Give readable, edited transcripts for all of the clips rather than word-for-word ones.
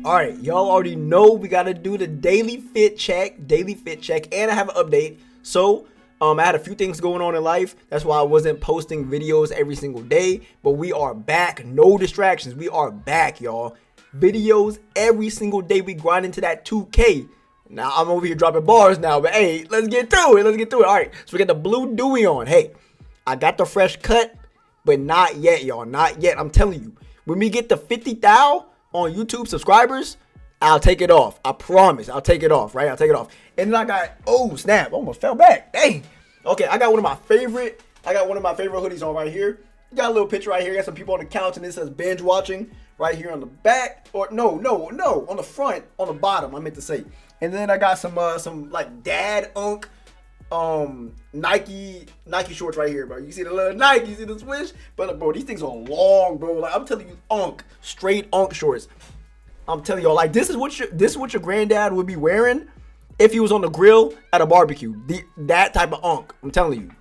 Alright, y'all already know we gotta do the daily fit check, and I have an update. So, I had a few things going on in life. That's why I wasn't posting videos every single day. But we are back. No distractions. We are back, y'all. Videos every single day. We grind into that 2K. Now, I'm over here dropping bars now. But, hey, let's get to it. All right, so we got the blue Dewey on. Hey, I got the fresh cut, but not yet, y'all. Not yet. I'm telling you. When we get to 50,000 on YouTube subscribers, I'll take it off. I promise. I'll take it off, right? I'll take it off. And then I got, oh, snap. Almost fell back. Dang. Okay, I got one of my favorite hoodies on right here. Got a little picture right here. Got some people on the couch and it says binge watching right here on the back. Or no, on the front, on the bottom, I meant to say. And then I got some like dad unk Nike shorts right here, bro. You see the little Nike, you see the swish? But bro, these things are long, bro. Like I'm telling you, straight shorts. I'm telling y'all, like this is what your granddad would be wearing if he was on the grill at a barbecue. That type of I'm telling you.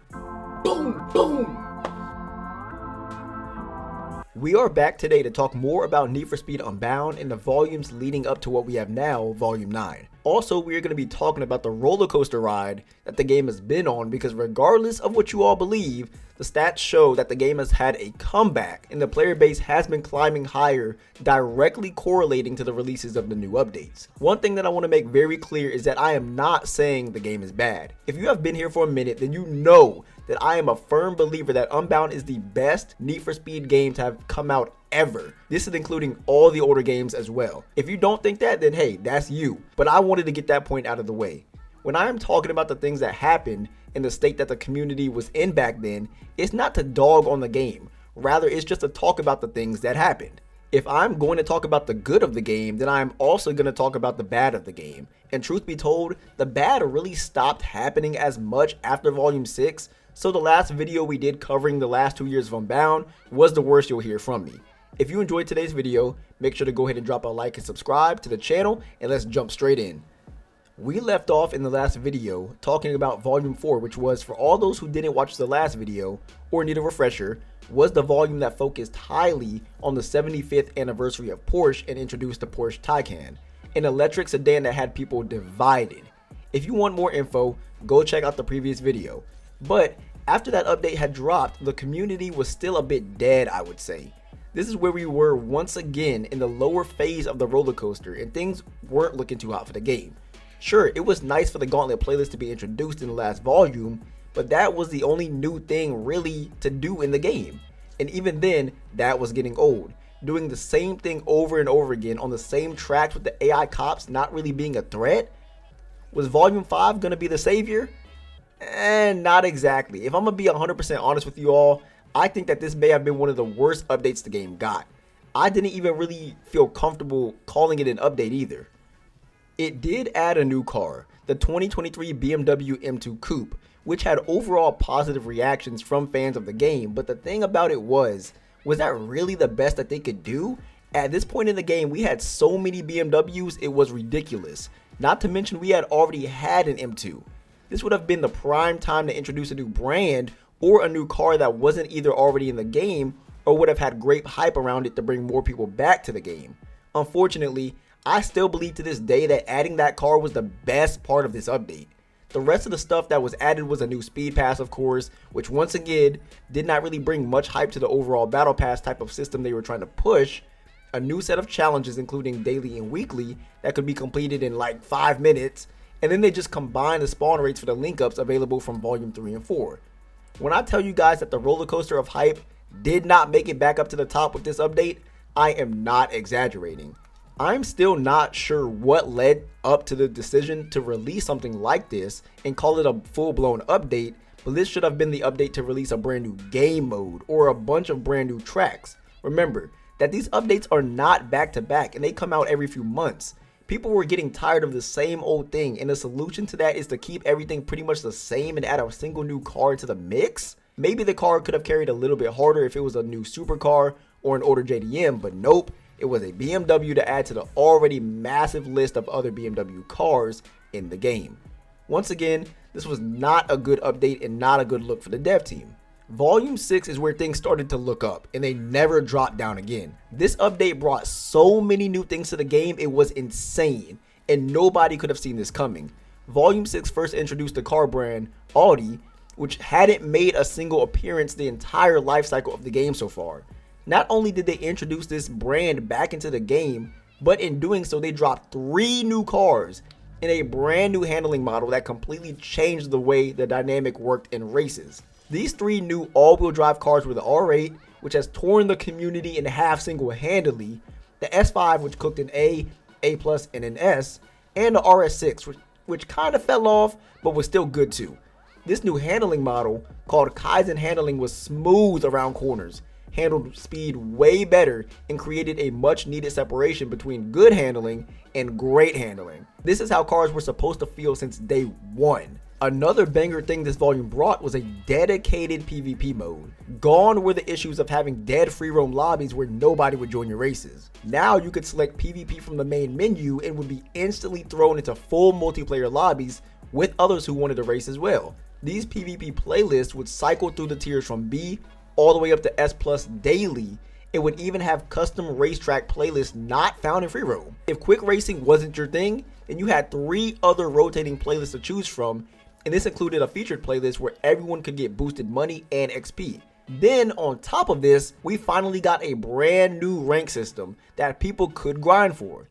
Boom, boom. We are back today to talk more about Need for Speed Unbound and the volumes leading up to what we have now, Volume 9. Also, we are going to be talking about the roller coaster ride that the game has been on, because regardless of what you all believe, the stats show that the game has had a comeback and the player base has been climbing higher, directly correlating to the releases of the new updates. One thing that I want to make very clear is that I am not saying the game is bad. If you have been here for a minute, then you know that I am a firm believer that Unbound is the best Need for Speed game to have come out ever. This is including all the older games as well. If you don't think that, then hey, that's you. But I wanted to get that point out of the way. When I am talking about the things that happened in the state that the community was in back then, it's not to dog on the game. Rather, it's just to talk about the things that happened. If I'm going to talk about the good of the game, then I'm also going to talk about the bad of the game. And truth be told, the bad really stopped happening as much after Volume 6, so the last video we did covering the last 2 years of Unbound was the worst you'll hear from me. If you enjoyed today's video, make sure to go ahead and drop a like and subscribe to the channel, and let's jump straight in. We left off in the last video talking about Volume 4, which was, for all those who didn't watch the last video or need a refresher, was the volume that focused highly on the 75th anniversary of Porsche and introduced the Porsche Taycan, an electric sedan that had people divided. If you want more info, go check out the previous video. But after that update had dropped, the community was still a bit dead, I would say. This is where we were once again in the lower phase of the roller coaster, and things weren't looking too hot for the game. Sure, it was nice for the Gauntlet playlist to be introduced in the last volume, but that was the only new thing really to do in the game. And even then, that was getting old. Doing the same thing over and over again on the same tracks with the AI cops not really being a threat? Was Volume 5 gonna be the savior? Not exactly. If I'm gonna be 100% honest with you all, I think that this may have been one of the worst updates the game got. I didn't even really feel comfortable calling it an update either. It did add a new car, the 2023 BMW M2 Coupe, which had overall positive reactions from fans of the game, but the thing about it was that really the best that they could do? At this point in the game, we had so many BMWs, it was ridiculous. Not to mention we had already had an M2. This would have been the prime time to introduce a new brand or a new car that wasn't either already in the game or would have had great hype around it to bring more people back to the game. Unfortunately, I still believe to this day that adding that car was the best part of this update. The rest of the stuff that was added was a new speed pass, of course, which once again did not really bring much hype to the overall battle pass type of system they were trying to push, a new set of challenges including daily and weekly that could be completed in like 5 minutes, and then they just combined the spawn rates for the link ups available from Volume 3 and 4. When I tell you guys that the roller coaster of hype did not make it back up to the top with this update, I am not exaggerating. I'm still not sure what led up to the decision to release something like this and call it a full-blown update, but this should have been the update to release a brand new game mode or a bunch of brand new tracks. Remember that these updates are not back-to-back and they come out every few months. People were getting tired of the same old thing, and the solution to that is to keep everything pretty much the same and add a single new car to the mix? Maybe the car could have carried a little bit harder if it was a new supercar or an older JDM, but nope, it was a BMW to add to the already massive list of other BMW cars in the game. Once again, this was not a good update and not a good look for the dev team. Volume 6 is where things started to look up, and they never dropped down again. This update brought so many new things to the game, it was insane, and nobody could have seen this coming. Volume 6 first introduced the car brand, Audi, which hadn't made a single appearance the entire life cycle of the game so far. Not only did they introduce this brand back into the game, but in doing so they dropped 3 new cars and a brand new handling model that completely changed the way the dynamic worked in races. These 3 new all-wheel drive cars were the R8, which has torn the community in half single-handedly, the S5, which cooked an A+, and an S, and the RS6, which kind of fell off but was still good too. This new handling model, called Kaizen handling, was smooth around corners, handled speed way better, and created a much needed separation between good handling and great handling. This is how cars were supposed to feel since day one. Another banger thing this volume brought was a dedicated PvP mode. Gone were the issues of having dead free roam lobbies where nobody would join your races. Now you could select PvP from the main menu and would be instantly thrown into full multiplayer lobbies with others who wanted to race as well. These PvP playlists would cycle through the tiers from B all the way up to S+ daily. It would even have custom racetrack playlists not found in free roam. If quick racing wasn't your thing, then you had 3 other rotating playlists to choose from, and this included a featured playlist where everyone could get boosted money and XP. Then on top of this, we finally got a brand new rank system that people could grind for.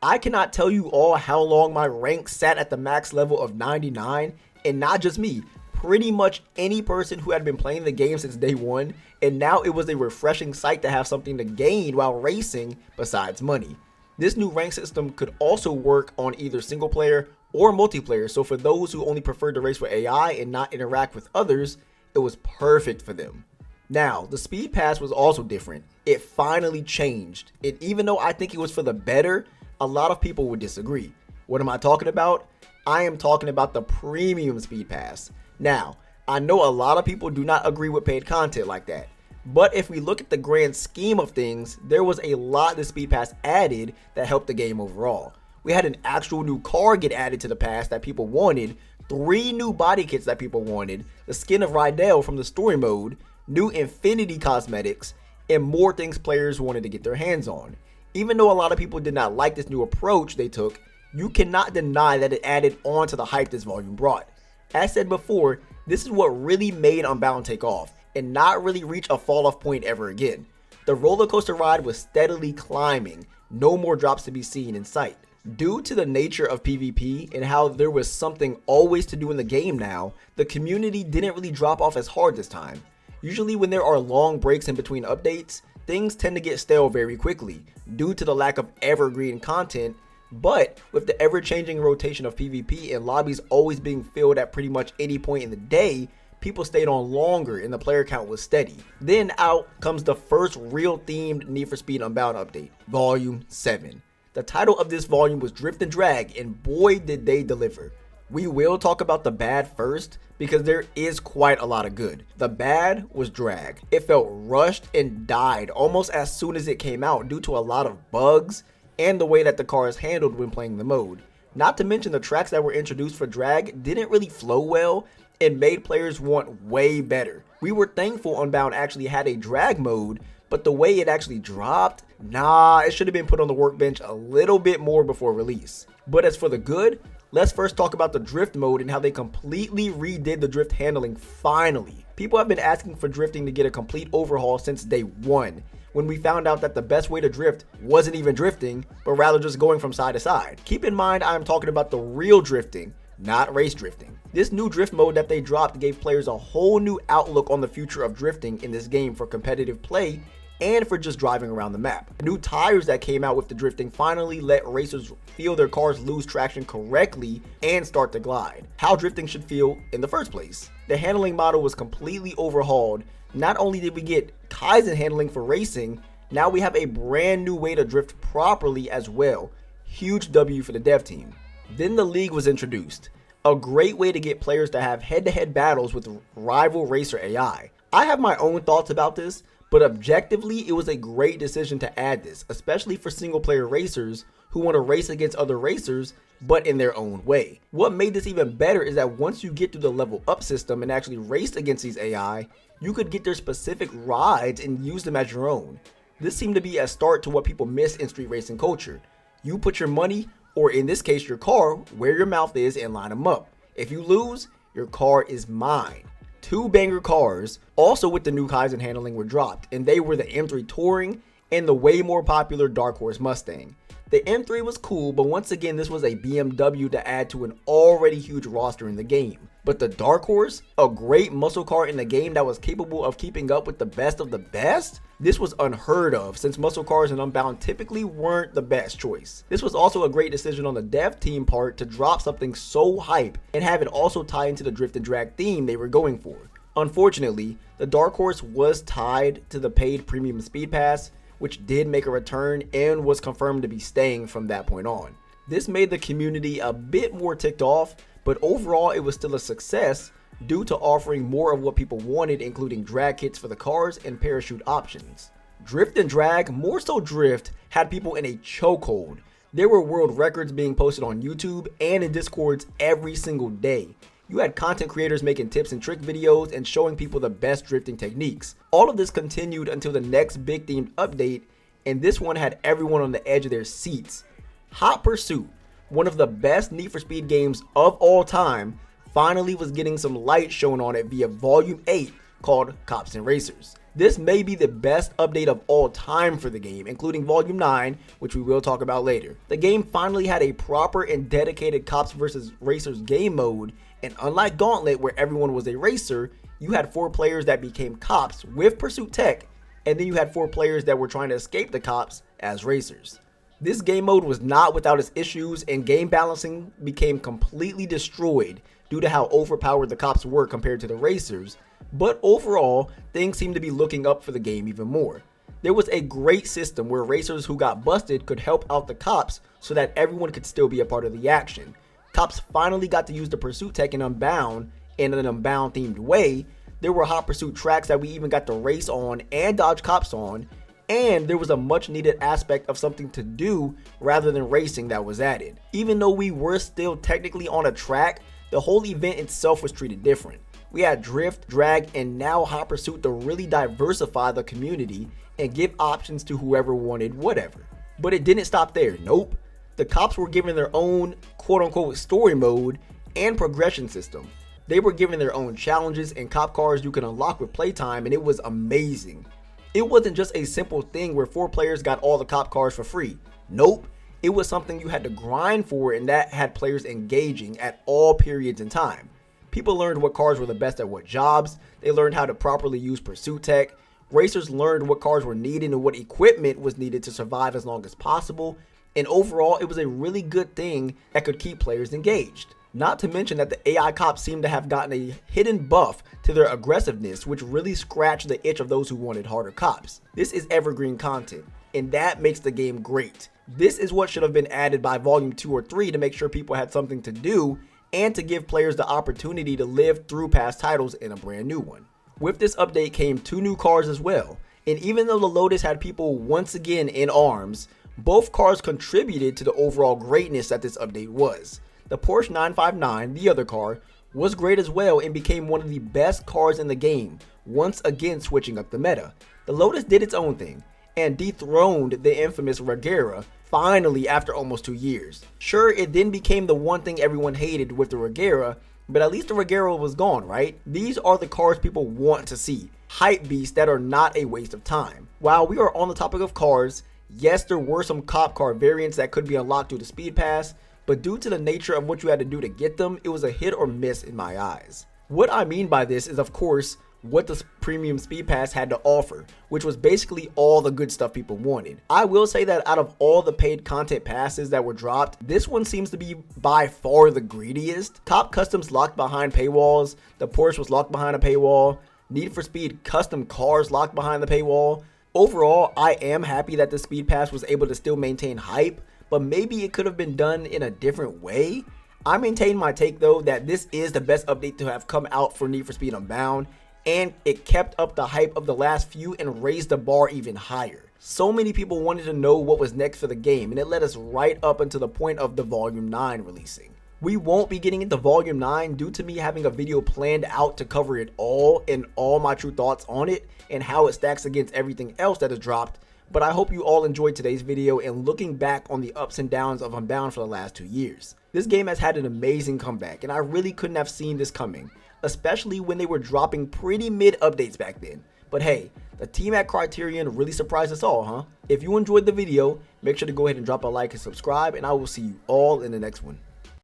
I cannot tell you all how long my rank sat at the max level of 99, and not just me, pretty much any person who had been playing the game since day one, and now it was a refreshing sight to have something to gain while racing besides money. This new rank system could also work on either single player or multiplayer, so for those who only prefer to race with AI and not interact with others, it was perfect for them. Now, the speed pass was also different. It finally changed, and even though I think it was for the better, a lot of people would disagree. What am I talking about? I am talking about the premium speed pass. Now, I know a lot of people do not agree with paid content like that, but if we look at the grand scheme of things, there was a lot the speed pass added that helped the game overall. We had an actual new car get added to the pass that people wanted, 3 new body kits that people wanted, the skin of Rydell from the story mode, new Infinity cosmetics, and more things players wanted to get their hands on. Even though a lot of people did not like this new approach they took, you cannot deny that it added on to the hype this volume brought. As said before, this is what really made Unbound take off, and not really reach a fall off point ever again. The roller coaster ride was steadily climbing, no more drops to be seen in sight. Due to the nature of PvP and how there was something always to do in the game now, the community didn't really drop off as hard this time. Usually when there are long breaks in between updates, things tend to get stale very quickly due to the lack of evergreen content, but with the ever-changing rotation of PvP and lobbies always being filled at pretty much any point in the day, people stayed on longer and the player count was steady. Then out comes the first real themed Need for Speed Unbound update, Volume 7. The title of this volume was Drift and Drag, and boy did they deliver. We will talk about the bad first, because there is quite a lot of good. The bad was drag. It felt rushed and died almost as soon as it came out due to a lot of bugs and the way that the car is handled when playing the mode. Not to mention the tracks that were introduced for drag didn't really flow well and made players want way better. We were thankful Unbound actually had a drag mode, but the way it actually dropped, it should have been put on the workbench a little bit more before release. But as for the good, let's first talk about the drift mode and how they completely redid the drift handling finally. People have been asking for drifting to get a complete overhaul since day one, when we found out that the best way to drift wasn't even drifting, but rather just going from side to side. Keep in mind I am talking about the real drifting, not race drifting. This new drift mode that they dropped gave players a whole new outlook on the future of drifting in this game for competitive play and for just driving around the map. The new tires that came out with the drifting finally let racers feel their cars lose traction correctly and start to glide, how drifting should feel in the first place. The handling model was completely overhauled. Not only did we get Kaizen handling for racing, now we have a brand new way to drift properly as well. Huge W for the dev team. Then the league was introduced, a great way to get players to have head-to-head battles with rival racer AI. I have my own thoughts about this, but objectively, it was a great decision to add this, especially for single-player racers who want to race against other racers, but in their own way. What made this even better is that once you get through the level up system and actually race against these AI, you could get their specific rides and use them as your own. This seemed to be a start to what people miss in street racing culture. You put your money, or in this case your car, where your mouth is and line them up. If you lose, your car is mine. 2 banger cars, also with the new Kaizen handling, were dropped, and they were the M3 Touring and the way more popular Dark Horse Mustang. The M3 was cool, but once again this was a BMW to add to an already huge roster in the game. But the Dark Horse, a great muscle car in the game that was capable of keeping up with the best of the best? This was unheard of, since muscle cars in Unbound typically weren't the best choice. This was also a great decision on the dev team part to drop something so hype and have it also tie into the drift and drag theme they were going for. Unfortunately, the Dark Horse was tied to the paid premium Speed Pass, which did make a return and was confirmed to be staying from that point on. This made the community a bit more ticked off, but overall it was still a success due to offering more of what people wanted, including drag kits for the cars and parachute options. Drift and drag, more so drift, had people in a chokehold. There were world records being posted on YouTube and in Discords every single day. You had content creators making tips and trick videos and showing people the best drifting techniques. All of this continued until the next big themed update, and this one had everyone on the edge of their seats. Hot Pursuit, one of the best Need for Speed games of all time, finally was getting some light shown on it via Volume 8 called Cops and Racers. This may be the best update of all time for the game, including Volume 9, which we will talk about later. The game finally had a proper and dedicated Cops vs. Racers game mode, and unlike Gauntlet where everyone was a racer, you had 4 players that became cops with pursuit tech, and then you had 4 players that were trying to escape the cops as racers. This game mode was not without its issues, and game balancing became completely destroyed due to how overpowered the cops were compared to the racers, but overall, things seemed to be looking up for the game even more. There was a great system where racers who got busted could help out the cops so that everyone could still be a part of the action. Cops finally got to use the pursuit tech in Unbound in an Unbound themed way. There were hot pursuit tracks that we even got to race on and dodge cops on, and there was a much needed aspect of something to do rather than racing that was added. Even though we were still technically on a track, the whole event itself was treated different. We had drift, drag, and now hot pursuit to really diversify the community and give options to whoever wanted whatever. But it didn't stop there, nope. The cops were given their own quote-unquote story mode and progression system. They were given their own challenges and cop cars you could unlock with playtime, and it was amazing. It wasn't just a simple thing where 4 players got all the cop cars for free. Nope. It was something you had to grind for, and that had players engaging at all periods in time. People learned what cars were the best at what jobs. They learned how to properly use pursuit tech. Racers learned what cars were needed and what equipment was needed to survive as long as possible. And overall, it was a really good thing that could keep players engaged. Not to mention that the AI cops seemed to have gotten a hidden buff to their aggressiveness, which really scratched the itch of those who wanted harder cops. This is evergreen content, and that makes the game great. This is what should have been added by Volume 2 or 3 to make sure people had something to do and to give players the opportunity to live through past titles in a brand new one. With this update came 2 new cars as well, and even though the Lotus had people once again in arms, both cars contributed to the overall greatness that this update was. The Porsche 959, the other car, was great as well and became one of the best cars in the game, once again switching up the meta. The Lotus did its own thing and dethroned the infamous Regera finally after almost 2 years. Sure, it then became the one thing everyone hated with the Regera, but at least the Regera was gone, right? These are the cars people want to see, hype beasts that are not a waste of time. While we are on the topic of cars, yes, there were some cop car variants that could be unlocked through the Speed Pass, but due to the nature of what you had to do to get them, it was a hit or miss in my eyes. What I mean by this is, of course, what the premium Speed Pass had to offer, which was basically all the good stuff people wanted. I will say that out of all the paid content passes that were dropped, this one seems to be by far the greediest. Cop Customs locked behind paywalls, the Porsche was locked behind a paywall, Need for Speed custom cars locked behind the paywall. Overall, I am happy that the Speed Pass was able to still maintain hype, but maybe it could have been done in a different way. I maintain my take though that this is the best update to have come out for Need for Speed Unbound, and it kept up the hype of the last few and raised the bar even higher. So many people wanted to know what was next for the game, and it led us right up until the point of the Volume 9 releasing. We won't be getting into Volume 9 due to me having a video planned out to cover it all and all my true thoughts on it and how it stacks against everything else that has dropped, but I hope you all enjoyed today's video and looking back on the ups and downs of Unbound for the last 2 years. This game has had an amazing comeback, and I really couldn't have seen this coming, especially when they were dropping pretty mid updates back then. But hey, the team at Criterion really surprised us all, huh? If you enjoyed the video, make sure to go ahead and drop a like and subscribe, and I will see you all in the next one.